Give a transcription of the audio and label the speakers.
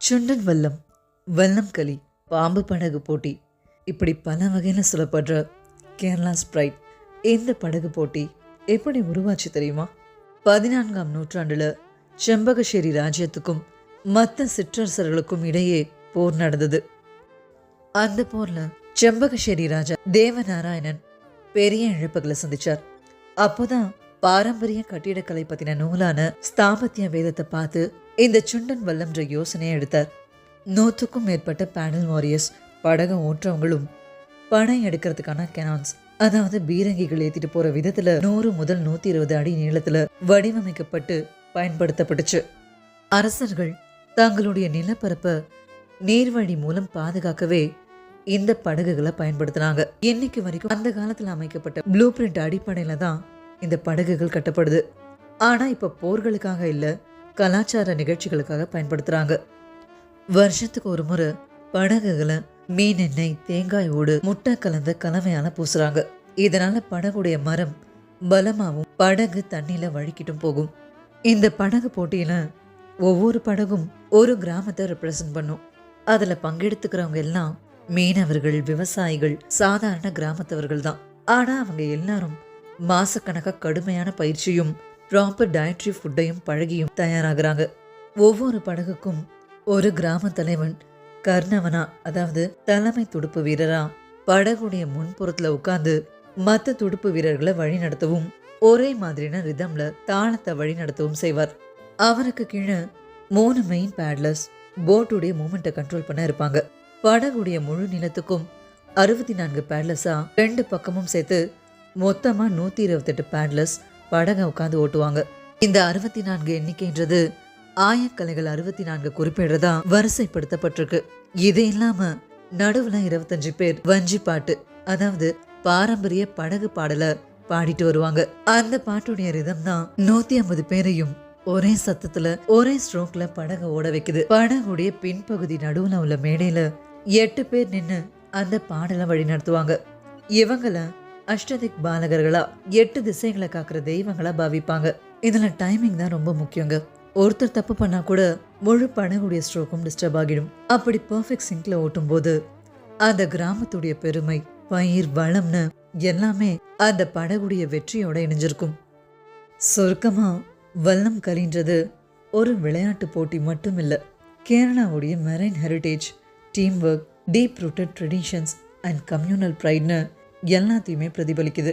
Speaker 1: சுண்டன் வல்லம், வல்லம் களி, பாம்பு படகு போட்டி, இப்படி பல வகையில் சொல்லப்படுற கேரளா ஸ்ப்ரைட். இந்த படகு போட்டி எப்படி உருவாச்சு தெரியுமா? 14ஆம் நூற்றாண்டுல செம்பகശ്ശേരി ராஜ்யத்துக்கும் மற்ற சிற்றரசர்களுக்கும் இடையே போர் நடந்தது. அந்த போர்ல செம்பகശ്ശേരി ராஜா தேவநாராயணன் பெரிய இழப்புகளை சந்திச்சார். அப்போதான் பாரம்பரிய கட்டிடக்கலை பத்தின நூலான ஸ்தாபத்திய வேதத்தை பார்த்து இந்த சுண்டன் வல்லம்ன்ற யோசனையை எடுத்தார். 100க்கும் மேற்பட்ட பேனல் வாரியர்ஸ், படகை ஓட்டுறவங்களும் படை எடுக்கிறதுக்கான கெனான்ஸ், அதாவது பீரங்கிகள் ஏத்திட்டு போற விதத்துல 100 முதல் 120 அடி நீளத்துல வடிவமைக்கப்பட்டு பயன்படுத்தப்பட்டுச்சு. அரசர்கள் தங்களுடைய நிலப்பரப்பை நீர்வழி மூலம் பாதுகாக்கவே இந்த படகுகளை பயன்படுத்தினாங்க. இன்னைக்கு வரைக்கும் அந்த காலத்துல அமைக்கப்பட்ட ப்ளூ பிரிண்ட் அடிப்படையில தான் இந்த படகுகள் கட்டப்படுது. ஆனா இப்ப போர்களுக்காக இல்ல, கலாச்சார நிகழ்ச்சிகளுக்காக பயன்படுத்துறாங்க. வருஷத்துக்கு ஒரு முறை படகுகளை மீன் எண்ணெய், தேங்காய் ஓடு, முட்டை கலந்த கலவையால பூசுறாங்க. இதனால படகுடைய மரம் பலமாவும் படகு தண்ணியில வழுக்கிட்டும் போகும். இந்த படகு போட்டியில ஒவ்வொரு படகும் ஒரு கிராமத்தை ரெப்ரசன்ட் பண்ணும். அதுல பங்கெடுத்துக்கிறவங்க எல்லாம் மீனவர்கள், விவசாயிகள், சாதாரண கிராமத்தவர்கள் தான். ஆனா அவங்க எல்லாரும் மாசக்கணக்கா கடுமையான பயிற்சியும் ப்ராப்பர் டயட்ரி ஃபுட்டையும் பழகியும் தயாராகிறாங்க. ஒவ்வொரு படகுக்கும் ஒரு கிராம தலைவன் கர்ணவனா, அதாவது தலைமை துடுப்பு வீரரா, படகுடைய முன்புறத்துல உட்கார்ந்து மற்ற துடுப்பு வீரர்களை வழி நடத்தவும் ஒரே மாதிரியான ரிதம்ல தாளத்தை வழி நடத்தவும் செய்வார். அவருக்கு கீழே 3 மெயின் பேட்லர்ஸ் போட்டுடைய மூமெண்ட்டை கண்ட்ரோல் பண்ண இருப்பாங்க. படகுடைய முழு நிலத்துக்கும் 64 பேட்லர்ஸா 2 பக்கமும் சேர்த்து மொத்தமா 128 பேட்லர்ஸ் படகை உட்காந்து ஓட்டுவாங்க. இந்த 64 எண்ணிக்கைன்றது ஆயக்கலைகள் 64 குறிப்பிடுறதா வரிசைப்படுத்தப்பட்டிருக்கு. இது இல்லாம நடுவுல 25 பேர் வஞ்சி பாட்டு, அதாவது பாரம்பரிய படகு பாடல பாடிட்டு வருவாங்க. அந்த பாட்டுடைய ரிதம் தான் 150 பேரையும் ஒரே சத்தத்துல ஒரே ஸ்ட்ரோக்ல படகு ஓட வைக்குது. படகுடைய பின்பகுதி நடுவுல உள்ள மேடையில 8 பேர் நின்னு அந்த பாடலை வழி நடத்துவாங்க. இவங்கள அஷ்டதிக் பாலகர்களா, 8 திசைகளை காக்குற தெய்வங்களா பாவிப்பாங்க. இதுல டைமிங் தான் ரொம்ப முக்கியங்க. ஒருத்தர் தப்பு பண்ணா கூட முழு படகுடைய ஸ்ட்ரோக்கும் டிஸ்டர்ப் ஆகிடும். அப்படி பர்ஃபெக்ட் சிங்க்ல ஓட்டும் போது அந்த கிராமத்துடைய பெருமை, பயிர், வளம்னு எல்லாமே அந்த படகுடைய வெற்றியோட இணைஞ்சிருக்கும். சொர்க்கமா வல்லம் களின்றது ஒரு விளையாட்டு போட்டி மட்டும் இல்ல, கேரளாவுடைய marine heritage, team work, deep rooted traditions and communal ப்ரைட்னு எல்லாத்தையுமே பிரதிபலிக்குது.